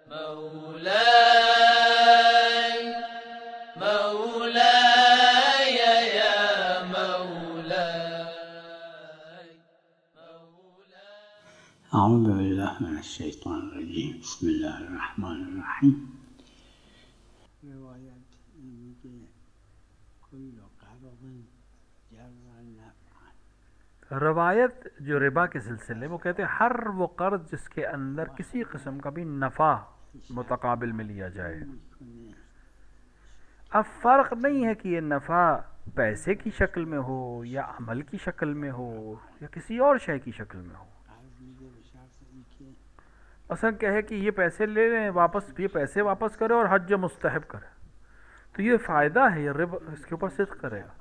مولاي مولاي يا مولاي أعوذ بالله من الشيطان الرجيم. بسم الله الرحمن الرحیم. روایت میگه کل قرض جر نفعا. रवायत जो रिबा के सिलसिले वो कहते हैं हर वो कर्ज जिसके अंदर किसी किस्म का भी नफ़ा मुतकाबिल में लिया जाए। अब फ़र्क नहीं है कि ये नफ़ा पैसे की शक्ल में हो या अमल की शक्ल में हो या किसी और शय की शक्ल में हो। मसलन कहे कि ये पैसे ले लें वापस, ये पैसे वापस करे और हज मुस्तहब करे, तो ये फ़ायदा है, ये रिबा इसके ऊपर सिद्क़ करेगा।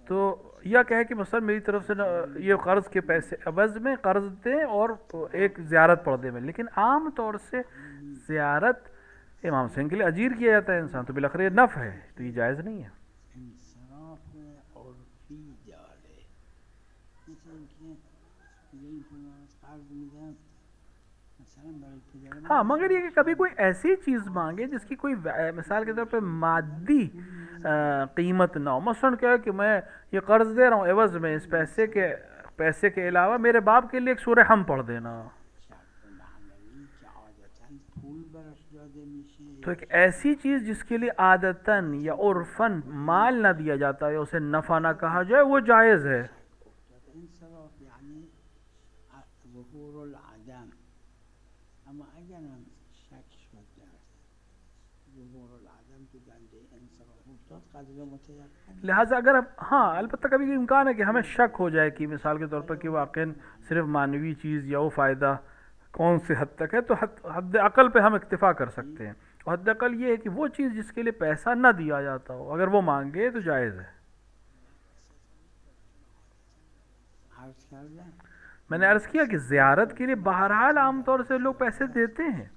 तो यह कहे कि मसलन मेरी तरफ से ये कर्ज़ के पैसे अवज़ में कर्ज़ दें और एक ज़ियारत पढ़ दें में, लेकिन आम तौर से ज़ियारत इमाम हुसैन के लिए अजीर किया जाता है इंसान, तो बिलखर ये नफ़ है, तो ये जायज़ नहीं है। हाँ, मगर ये कि कभी कोई ऐसी चीज़ मांगे जिसकी कोई मिसाल के तौर पे मादी कीमत ना हो। मसलन क्या है कि मैं ये कर्ज़ दे रहा हूँ, एवज़ में इस पैसे के अलावा मेरे बाप के लिए एक सूरह हम पढ़ देना, तो एक ऐसी चीज़ जिसके लिए आदतन या उर्फन माल ना दिया जाता है, उसे नफ़ा ना कहा जाए, वो जायज़ है। लिहाजा अगर हाँ, अलबत्ता कभी इम्कान है कि हमें शक हो जाए कि मिसाल के तौर पर कि वाक़ई सिर्फ मानवी चीज़ या वो फ़ायदा कौन से हद तक है, तो हद अकल पे हम इक्तिफ़ा कर सकते हैं। और हद अकल ये है कि वो चीज़ जिसके लिए पैसा ना दिया जाता हो, अगर वो मांगे तो जायज़ है। मैंने अर्ज़ किया कि ज़ियारत के लिए बहरहाल आमतौर से लोग पैसे देते हैं,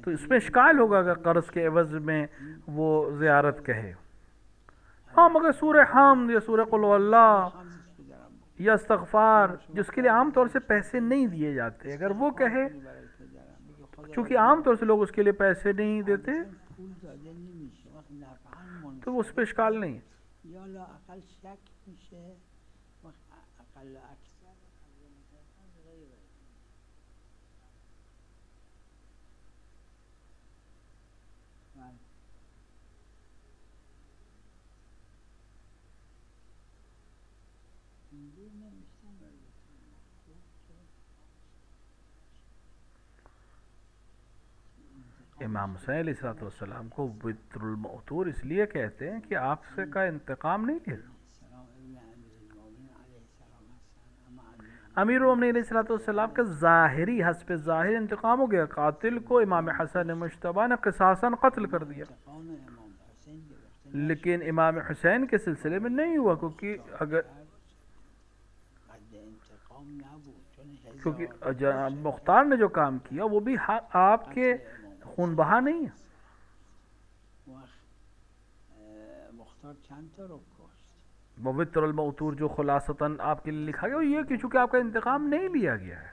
तो इसमें इश्काल होगा अगर कर्ज़ के एवज़ में वो ज़ियारत कहे। हाँ, मगर सूरह हमद या सूरह कुल हुवल्लाह या इस्तिग़फ़ार जिसके लिए आम तौर से पैसे नहीं दिए जाते, अगर वो कहे, चूँकि आम तौर से लोग उसके लिए पैसे नहीं देते, तो उस पर इश्काल नहीं है। इमाम हुसैन अलैहिस्सलाम को वित्रुल मौतूर इसलिए कहते हैं कि आपसे का इंतकाम नहीं लिया। अमीर मोमिनीन अलैहिस्सलाम का ज़ाहिरी हस्ब ज़ाहिर इंतकाम हो गया, कातिल को इमाम हसन मुश्तबा ने क़िसासन कत्ल कर दिया, लेकिन इमाम हुसैन के सिलसिले में नहीं हुआ, क्योंकि मुख्तार ने जो काम किया वो भी आपके खून बहा नहीं है। मुवित्रुल मौतूर जो खुलासतन आपके लिए लिखा गया वो ये कि चूंकि आपका इंतकाम नहीं लिया गया है।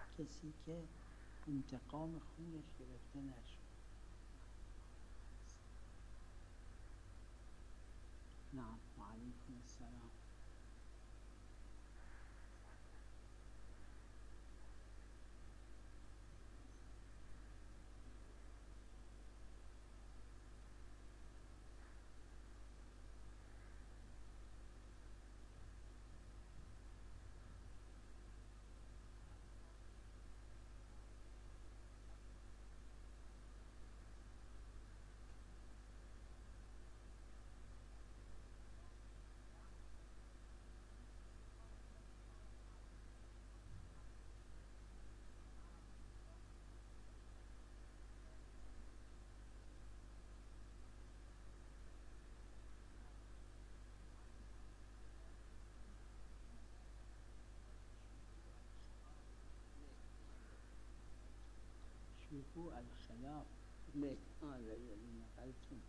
الخلاف لك هذا الذي نقلتم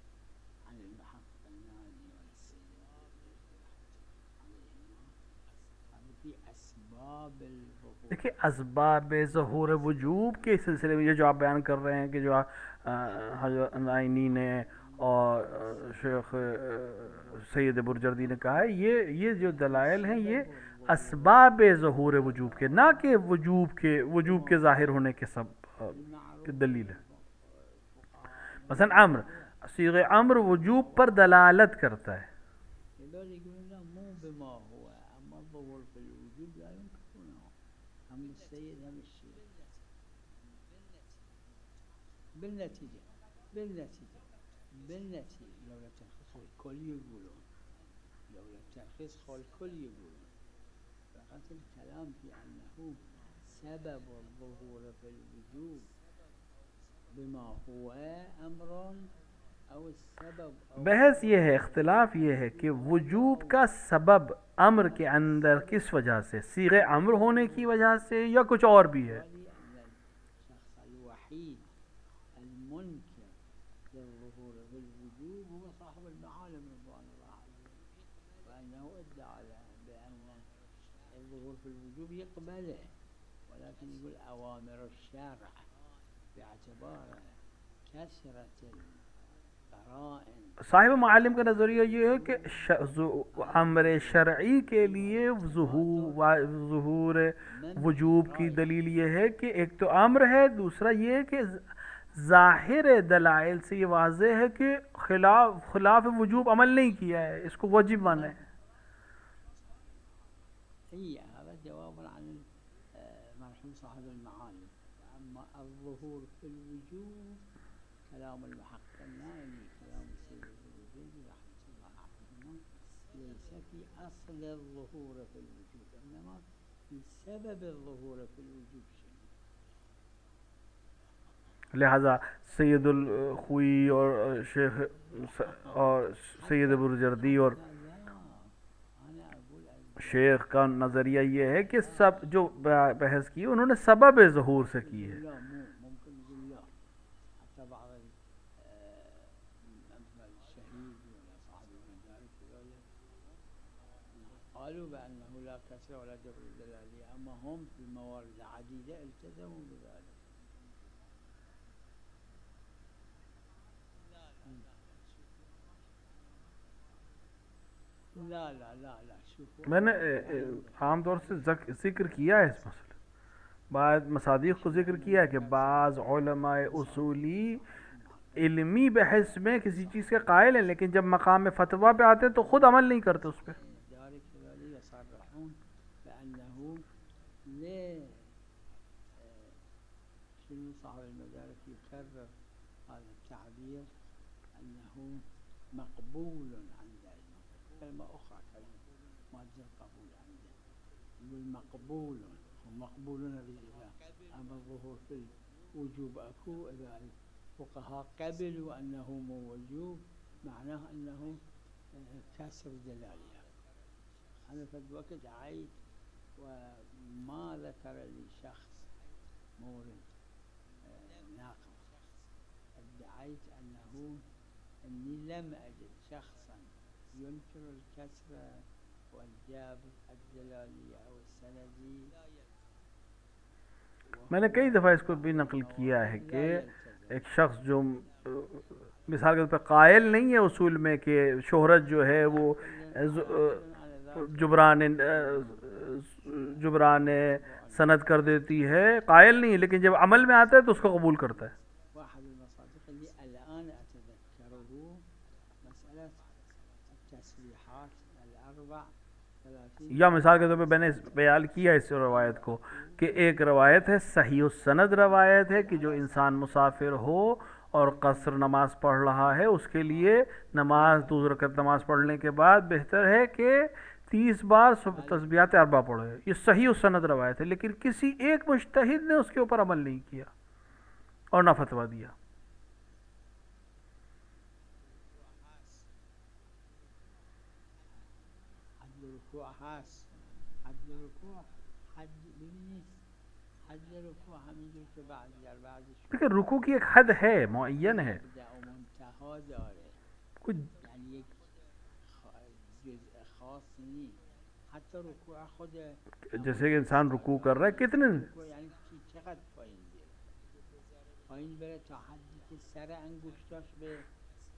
عن المحق النادي والسيد देखिए असबाब ज़हूर वजूब के सिलसिले में ये जो आप बयान कर रहे हैं कि जो हज़रत नाइनी ने और शेख सैयद बुरजर्दी ने कहा है, ये जो दलाइल हैं ये असबाब ज़हूर वजूब के, ना कि वजूब के ज़ाहिर होने के सब की दलील है। मसलन अम्र, सीग़े अम्र वजूब पर दलालत करता है। बहस ये है, इख्तिलाफ ये है कि वजूब का सबब अम्र के अंदर किस वजह से, सीग़े अम्र होने की वजह से या कुछ और भी है। साहिब मालिम का नज़रिया ये है कि अम्र शरई के लिए ज़ुहूर वजूब की दलील ये है कि एक तो अम्र है, दूसरा ये है कि ज़ाहिर दलाइल से ये वाज़ेह है कि खिलाफ वजूब अमल नहीं किया है, इसको वाजिब माना है। लिहाजा सैयदुल खुई और शेख और सैयद बुरजर्दी और शेख का नज़रिया ये है कि सब जो बहस की उन्होंने सबब ज़हूर से की है। मैंने आम तौर से जिक्र किया है इस मसले, बाद मसादिक़ को जिक्र किया है कि बाज़ उलमाए उसूली इल्मी बहस में किसी चीज़ के कायल हैं, लेकिन जब मकाम में फतवा पे आते हैं तो ख़ुद अमल नहीं करते उस पर। الفقهاء قبلوا أنه موجود معناه أنه كسر دلالية. أنا في الوقت دعيت وما ذكر لي شخص مورد ناقض، ادعيت أني لم أجد شخصا ينكر الكسر والجابر الدلالية أو السندي. मैंने कई दफ़ा इसको भी नकल किया है कि एक शख्स जो मिसाल के तौर पर कायल नहीं है उसूल में कि शोहरत जो है वो जुबरान सनद कर देती है, कायल नहीं है, लेकिन जब अमल में आता है तो उसको कबूल करता है। या मिसाल के तौर पे मैंने बयान किया इस रवायत को कि एक रवायत है सही सनद रवायत है कि जो इंसान मुसाफिर हो और कसर नमाज पढ़ रहा है उसके लिए नमाज 2 रकात नमाज पढ़ने के बाद बेहतर है कि 30 बार तस्बीहात अरबा पढ़े। ये सही सनद रवायत है, लेकिन किसी एक मुज्तहिद ने उसके ऊपर अमल नहीं किया और ना फतवा दिया। देखिए रुकू की एक हद है, मुअय्यन है, कुछ حتی رکوع خود जैसे कि इंसान रुकू कर रहा है कितने رکوع یعنی چقدر پایین بیاره پایین بره تا حدی که سر انگشتاش به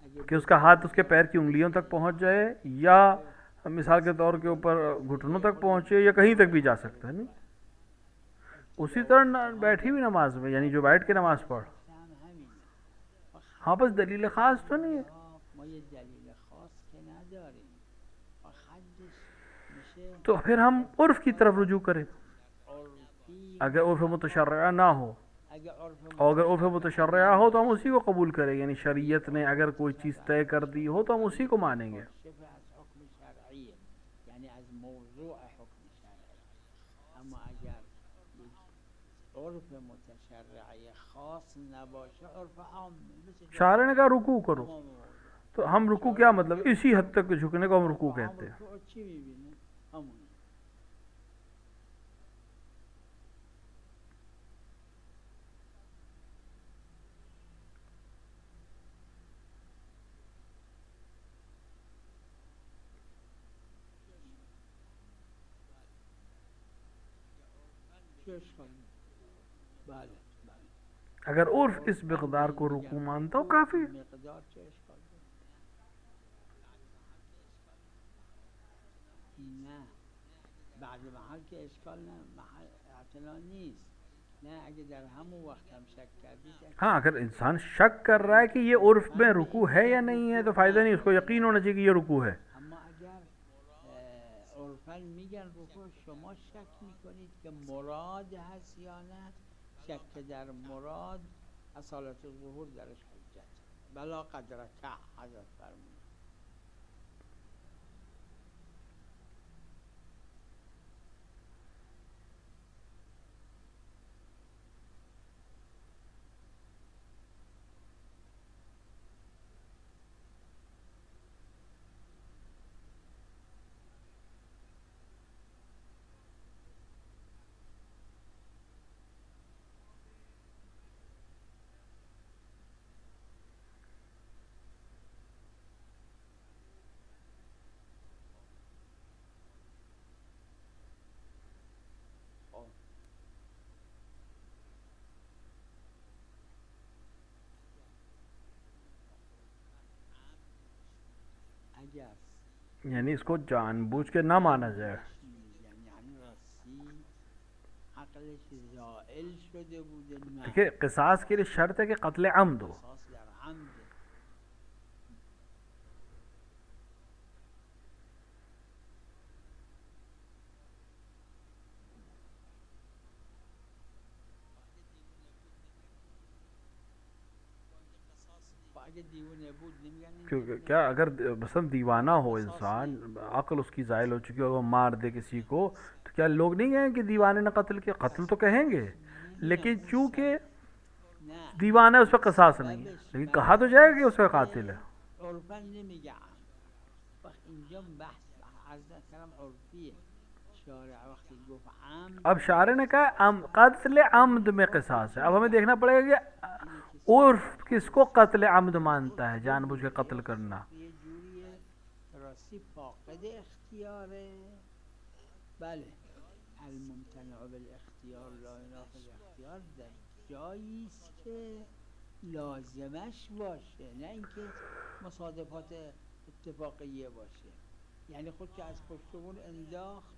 اگه कि उसका हाथ उसके पैर की उंगलियों तक पहुंच जाए या मिसाल के तौर के ऊपर घुटनों तक पहुंचे या कहीं तक भी जा सकता है नहीं उसी तरह बैठी हुई नमाज में यानी जो बैठ के नमाज पढ़ هم همینه हाँ बस दलील खास तो नहीं है ما یه دلیل خاص که نداریم و حدش میشه तो फिर हम उर्फ की तरफ रुजू करें عرفی अगर उर्फ मुतशर्रा ना हो اگه عرف और अगर उर्फ मुतशर्रा हो तो हम उसी को कबूल करें यानी शरीयत ने अगर कोई चीज़ तय कर दी हो तो हम उसी को मानेंगे شبه از حکم شرعیه یعنی از موضوع حکم شرعی اما اگر یک عرف متشرعه خاص نباشه عرف عام مثل शायर ने कहा रुकू करो تمام موضوع. तो हम रुकू क्या मतलब इसी हद तक झुकने को हम रुकू هم कहते हैं رکوع چی میبینه همون چه اشکالی بله بله अगर उर्फ इस मकदार को रुकू मानता हो काफ़ी है مقدار چه اشکال داره نه بعد محل که اشکال نه محل اعتنا نیست نه اگه در همون وقت هم شک کردید हाँ अगर इंसान शक कर रहा है कि ये उर्फ में रुकू है या नहीं है तो फ़ायदा नहीं उसको यकीन होना चाहिए कि ये रुकू है اما اگر عرفا میگن رکوع شما شک میکنید که مراد هست یا نه شک در مراد اصالت ظهور درش حجت بلا قدر که حضرت فرمود اگر यानी इसको जानबूझ के ना माना जाए یعنی راستی عقلش زائل شده بوده نه देखिए किसास के लिए शर्त है कि कत्ल अम्द हो اساس در عمد اگه دیوونه بود نمیگن این क्योंकि क्या अगर बसम दीवाना हो इंसान अक्ल उसकी ज़ायल हो चुकी हो और वो मार दे किसी को तो क्या लोग नहीं कहेंगे कि दीवाने ने कत्ल किया कत्ल तो कहेंगे लेकिन चूंकि نه दीवाना है उस पर कसास नहीं है लेकिन कहा तो जाएगा कि उसका कातिल है عرفا نمیگم وقت اینجا بحث عرض کردم عرفیه شارع وقتی گفت عمد अब शायर ने कहा कत्ल अम्द में किसास है अब हमें देखना पड़ेगा कि उर्फ किसको कत्ल अम्द मानता है जानबूझ के कत्ल करना یه جوریه راستی فاقد اختیاره بله الممتنع بالاختیار لا ينافي الاختیار در جایی است که لازمش باشه نه اینکه مصادفات اتفاقیه باشه یعنی خود که از پشتمون انداخت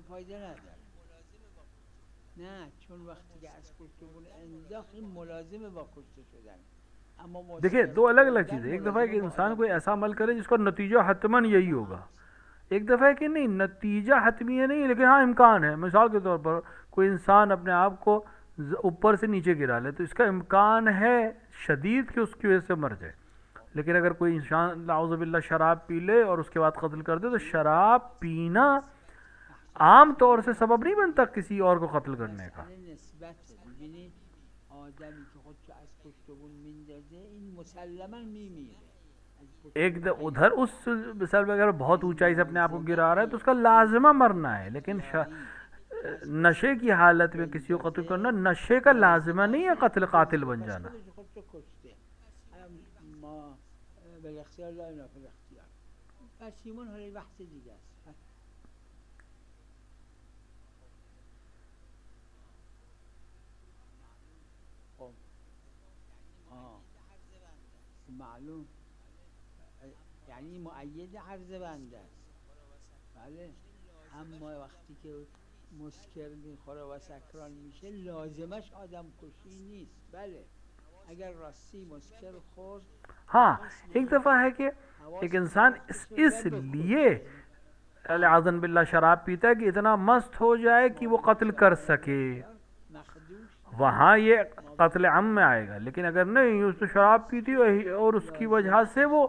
فایده نداره نه چون وقتی که از پشتمون انداخت این ملازمه با کشته شدن اما देखिए दो अलग अलग चीज़ें एक दफ़ा है कि इंसान कोई ऐसा अमल करे जिसका नतीजा हतमन यही होगा एक दफ़ा है कि नहीं नतीजा हतमी है नहीं लेकिन हाँ इम्कान है मिसाल के तौर पर कोई इंसान अपने आप को ऊपर से नीचे गिरा ले तो इसका इम्कान है शदीद कि उसकी वजह से मर जाए लेकिन अगर कोई इंसान नाउज़ुबिल्लाह शराब पी ले और उसके बाद कत्ल कर दे तो शराब पीना आम तौर से सबब नहीं बनता किसी और को कत्ल करने का نسبت ببینید آدمی که خودشو از پشتمون میندازه این مسلما میمیره उधर उस मिसाल में अगर बहुत ऊंचाई से अपने आप को गिरा रहा है तो उसका लाजमा मरना है लेकिन नशे की हालत में किसी को कत्ल करना नशे का लाजमा नहीं है कत्ल कातिल बन जाना خودشو کشته ما بالاختیار لا ينافي الاختیار پشیمون حالا بحث دیگه است. خب معلوم، یعنی مؤید عرض بنده است. بله، اما وقتی که مسکر میخوره و سکران میشه لازمش آدم کشی نیست. بله اگر راستی مسکر خورد، हाँ, एक दफ़ा है कि एक इंसान इसलिए अज़न बिल्ला शराब पीता है कि इतना मस्त हो जाए कि वो कत्ल कर सके, वहाँ ये कत्ल अम में आएगा। लेकिन अगर नहीं, उसने शराब पी थी और उसकी वजह से वो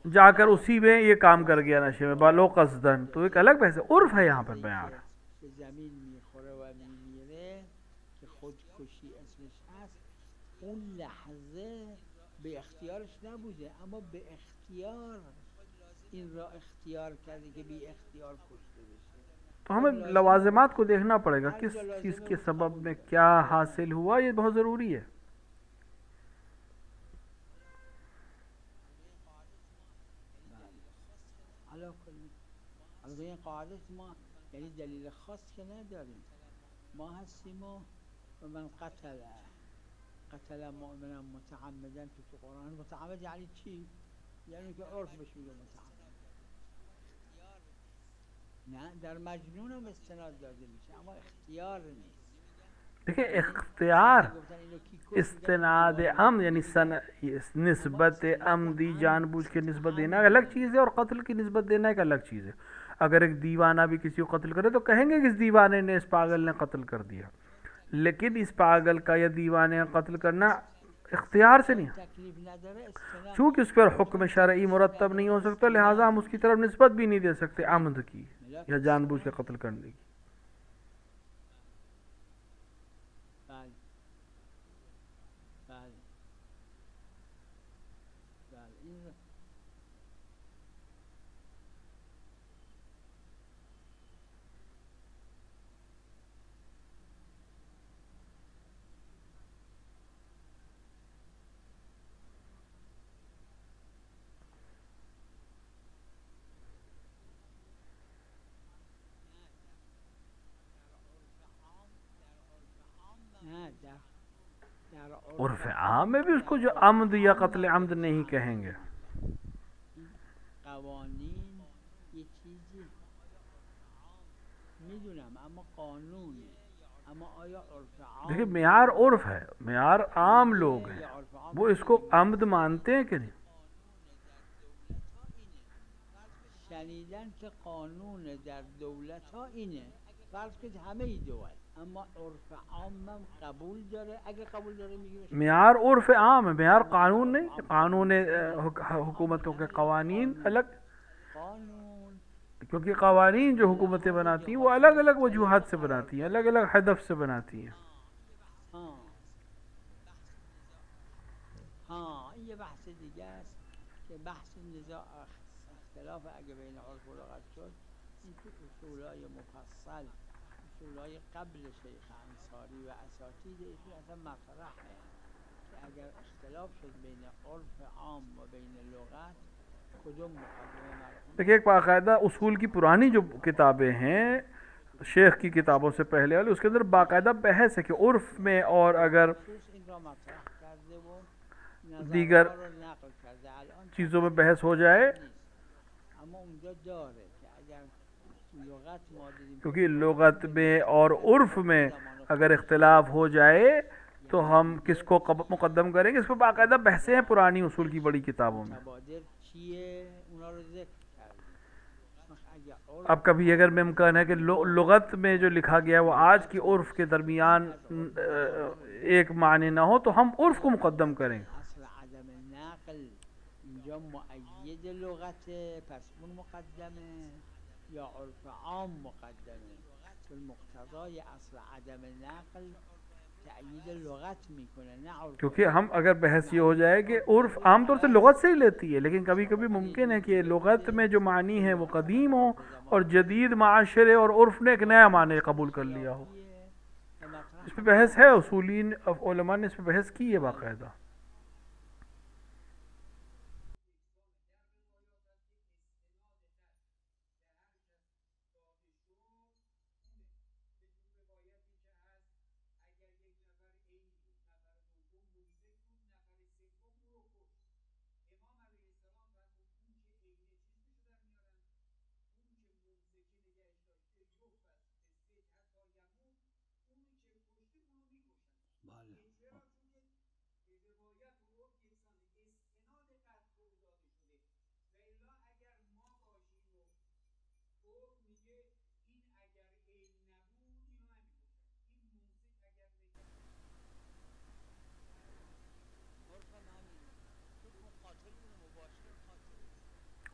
जाकर उसी में ये काम कर गया नशे में बालो कसदन, तो एक अलग बहस है, उर्फ है यहाँ पर बयान। اون لحظه به اختیارش نبوده، اما به اختیار این را اختیار کرده که بی اختیار کشته بشه. तो हमें लवाज़िमात को देखना पड़ेगा, किस चीज़ के सबब में क्या हासिल हुआ, ये बहुत ज़रूरी है। البته این قاعده ما یعنی دلیل خاص که نداریم، ما هستیم و من قتل مؤمنا متعمدا تو قرآن. متعمد یعنی چی؟ یعنی که عرف بهش میگه متعمد. نه در مجنون هم استناد داده میشه اما اختیار نیست. देखिए इख्तियार इस्तेनाद अम यानी निस्बत अमदी जानबूझ के निस्बत देना अलग चीज़ है, और कत्ल की निस्बत देना एक अलग चीज़ है। अगर एक दीवाना भी किसी को कत्ल करे तो कहेंगे कि इस दीवाने ने, इस पागल ने कत्ल कर दिया, लेकिन इस पागल का या दीवाने का कत्ल करना इख्तियार से नहीं, चूँकि उस पर हुक्म शरई मुरतब नहीं हो सकता, लिहाजा हम उसकी तरफ निस्बत भी नहीं दे सकते आमद की या जानबूझ के कत्ल करने की। उर्फ आम में भी उसको जो अमद या कत्ल अमद नहीं कहेंगे। देखिए मेयार उर्फ है, मेयार आम लोग हैं, वो इसको अमद मानते हैं कि नहीं? شنیدن که قانون در دولت ها اینه، فرض کنید همه ای دول، اما عرف عامم قبول داره. اگه قبول داره میگه मेयार उर्फ आम है, मेयार कानून नहीं। कानून हुकूमतों के कवानीन अलग, قانون क्योंकि कवानीन जो हुकूमतें बनाती हैं वो अलग अलग वजूहात से बनाती हैं, अलग अलग हदफ से बनाती हैं। हाँ ये بحث دیگه است که بحث نزاع اختلاف اگه بین عرف و لغت شد، این تو اصولای مفصل، اصولای قبل شیخ انصاری و اساتید ایشون اصلا مطرحه که اگر اختلاف شد بین عرف عام و بین لغت کدوم مقدمه مرحوم. देखिए एक बाकायदा उसूल की पुरानी जो किताबें हैं शेख की किताबों से पहले वाली, उसके अंदर बाकायदा बहस है कि उर्फ में और अगर दीगर चीज़ों में बहस हो जाए, क्योंकि लुगत में और उर्फ में अगर इख्तिलाफ हो जाए तो हम किसको मुकद्दम करेंगे, इस पर बाकायदा बहसें हैं पुरानी उसूल की बड़ी किताबों में। अब कभी अगर मुमकिन है कि लुगत में जो लिखा गया है वो आज की उर्फ के दरमियान एक माने ना हो, तो हम उर्फ को मुकद्दम करेंगे। क्योंकि हम अगर बहस ये हो जाए कि उर्फ आमतौर से लुगत से ही लेती है, लेकिन कभी कभी मुमकिन है कि लुगत में जो मानी है वो कदीम हो और जदीद माशरे और उर्फ ने एक नया माने कबूल कर लिया हो। इस पर बहस है, उसूलीन उलमा ने इस पर बहस की है बाकायदा।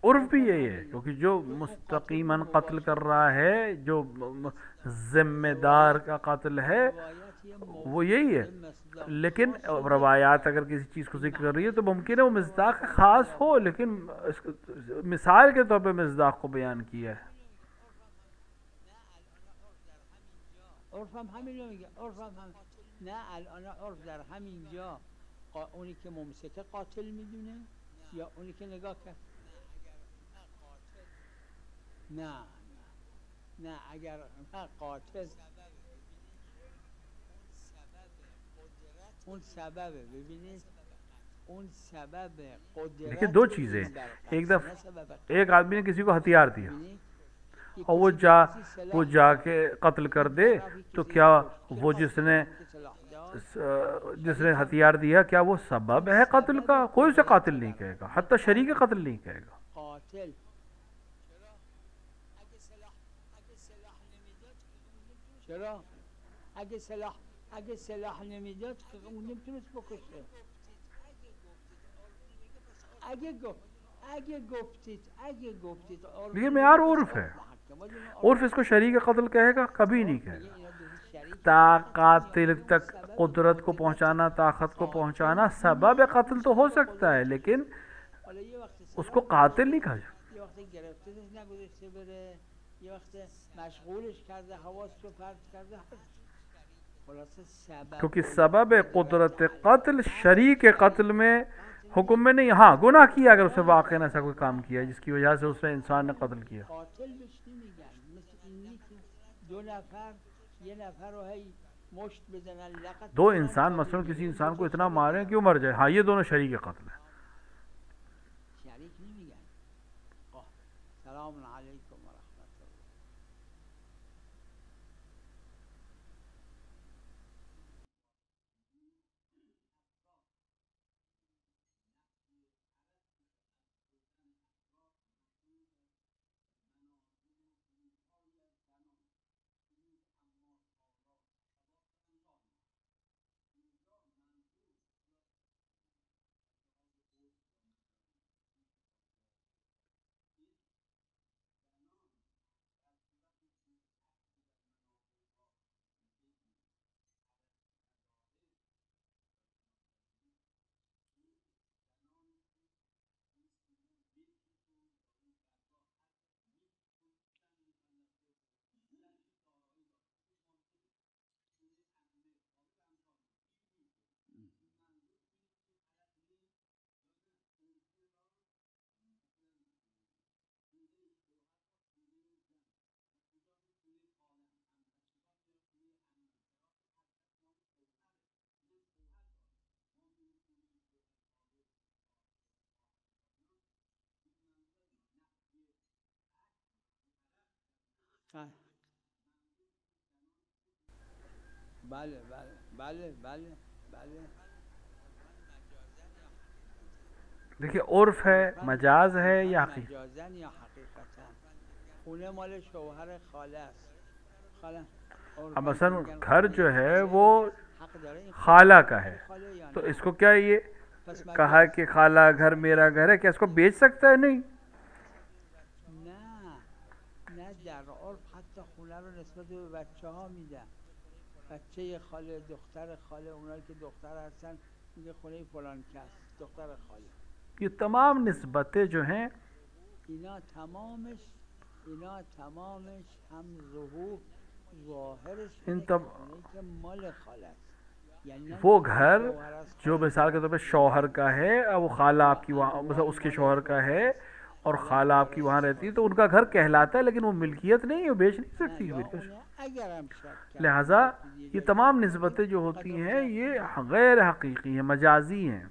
उर्फ भी यही है, क्योंकि जो मुस्तकीमन कत्ल कर रहा है, जो जिम्मेदार का कत्ल है, रवायत ये वो यही है। मस्दाक लेकिन खास है। रवायात अगर किसी चीज़ को जिक्र कर रही है तो मुमकिन है वो मिस्दाक ख़ास हो, लेकिन मिसाल के तौर पे मिस्दाक को बयान किया है। عرفم همین رو میگه، عرفم هم نه الان عرف در همین جا اونی که ممسکه قاتل میدونه یا اونی که نگاه کرد؟ نه نه اگر نه قاتل اون سببه، ببینید اون سبب देखिए قدرت दो نیست चीज़ें, در एक قتل، दफ़ा نه سبب एक आदमी ने किसी को हथियार दिया ببینید कि और वो किसी को किसी वो सलाह जाके कत्ल कर दे, तो क्या वो जिसने जिसने जिसने हथियार दिया क्या वो सबब है कत्ल का? कोई उसे कातिल नहीं कहेगा, हत्ता शरीक कत्ल नहीं कहेगा। قاتل چرا؟ اگه سلاح نمیداد که اون نمیتونست بکشه. اگه گفتید लेकिन यार उर्फ है, उर्फ इसको शरीक कत्ल कहेगा? कभी नहीं कहेगा। कातिल तक कुदरत को पहुंचाना, ताकत को पहुंचाना सबब कत्ल तो हो सकता है, लेकिन उसको कातिल नहीं कहा जाता। یه وقت گرفتهش نگذاشته بره، یه وقت مشغولش کرده، حواس رو پرت کرده، خلاصه سبب क्योंकि सबब कुदरत कत्ल शरीक कत्ल में हुक्म में नहीं। हाँ, गुनाह किया अगर उसे वाक़ई ऐसा कोई काम किया जिसकी वजह से उसने इंसान ने कत्ल किया। قاتل بهش نمیگن، مثل اینی که دو نفر یه نفر رو هی مشت بزنن لقت दो इंसान मसलन किसी इंसान को इतना मारे कि वो मर जाए, हाँ ये दोनों शरीक कत्ल है। شریک نمیگن. سلام علیکم و رحمت الله. بله بله بله بله بله. देखिए उर्फ है, मजाज है या हकीकत। مجازن یا حقیقتا. خونه مال شوهر خاله است. خاله अब मसलन घर जो है वो حق داره این खाला का है, خاله یا तो نه؟ इसको क्या ये پس कहा कि खाला घर मेरा घर है, क्या इसको बेच सकता है? नहीं। نه در عرف حتی خونه رو نسبت به بچه ها میدن. بچه خاله، دختر خاله، اونایی که دختر هستن میگه خونه فلان کس دختر خاله. ये तमाम निस्बतें जो हैं اینا تمامش هم ظهور ظاهرش इन اینه तब که خونه که مال خاله است. یعنی نه वो اینکه घर شوهر از जो خاله मिसाल के तौर पे शौहर का है, अब वो खाला आपकी वहाँ मतलब उसके शौहर का है और खाला आपकी वहाँ रहती है, तो उनका घर कहलाता है, लेकिन वो मिल्कियत नहीं है, वो बेच नहीं نه، सकती یا बिल्कुल। اونه اگر هم شک کرد लिहाजा که ये तमाम निस्बतें जो होती हैं ये गैर हकीकी हैं, मजाजी हैं।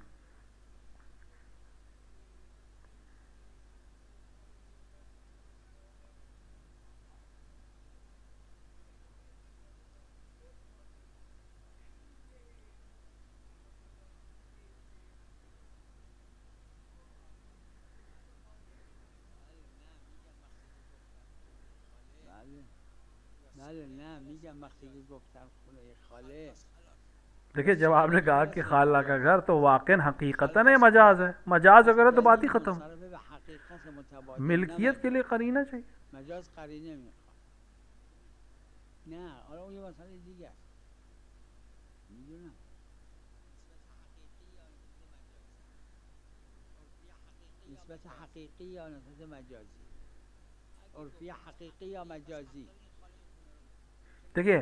بله نه میگم وقتی که گفتم خونه خاله देखिए जब आपने कहा कि खाला का घर, तो वाकई हकीकतन है मजाज है, मजाज अगर है तो बात ही खत्म। مصرف به حقیقت حقیقت متبادل، मिल्कियत के लिए करीना चाहिए। مجاز قرینه میخواد. نه حالا اون یه مسئله دیگه است. میدونم نسبت حقیقی یا نسبت مجازی، عرفی حقیقی یا مجازی. देखिए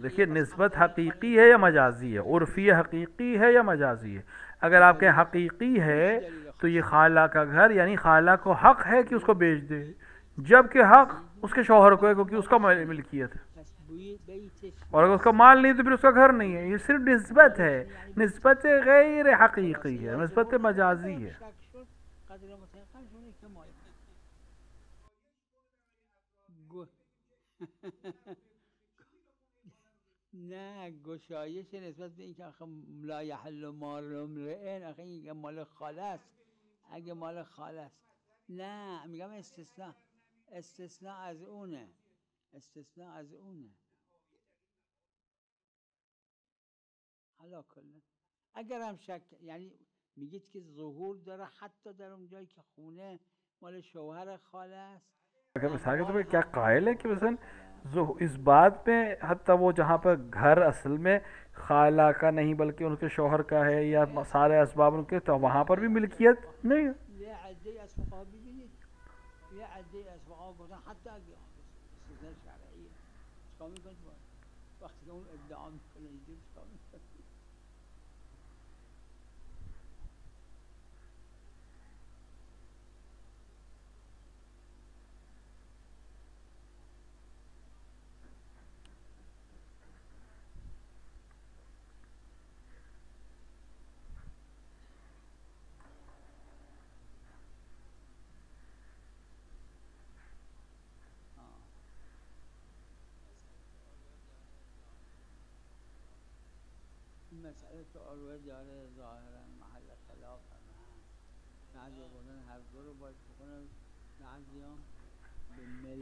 देखिए निस्बत हकीकी है या मजाजी है, उर्फी हकीकी है या मजाजी है। अगर आपके हकीकी है तो ये खाला का घर यानी खाला को हक है कि उसको बेच दे, जबकि हक उसके शौहर को है क्योंकि उसका मिल्कियत है, और अगर उसका माल नहीं तो फिर उसका घर नहीं है। ये सिर्फ निस्बत है, निस्बत गैर हकीकी है, निस्बत मजाजी है। نه گشایش نسبت به اینکه آخه لا یحل مال امرئ، آخه این مال خاله است. اگه مال خاله است نه، میگم استثناء از اونه، استثناء از اونه. حالا کلا اگر هم شک، یعنی میگید که ظهور داره حتی در اون جایی که خونه مال شوهر خاله است. अगर मिसाल के तौर पे क्या कायल है कि मसलन इस बात में हत्ता वो जहाँ पर घर असल में खाला का नहीं बल्कि उनके शौहर का है या सारे असबाब उनके, तो वहाँ पर भी मिल्कियत नहीं है। یه عده از فقها ببینید، یه عده از فقها گفتن حتی اگه استثناء شرعیه چیکار میکنید وقتی که اون ادعا میکنه اینجور چیکار میکنید؟ مسئله تو عروه داره ظاهرا محل خلاف هم هست. بعضی بودن هر دو رو باید بکنه، بعضی هم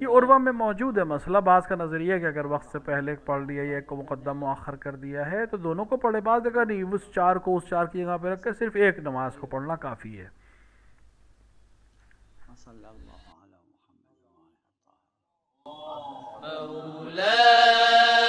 ये उर्वा में मौजूद है मसला। बाज़ का नज़रिया कि अगर वक्त से पहले पढ़ लिया या एक को मुकद्दम मुअख्खर कर दिया है तो दोनों को पढ़े। बाज़ अगर नहीं, उस चार को उस चार की जगह पे रख के सिर्फ एक नमाज को पढ़ना काफ़ी है। مولاي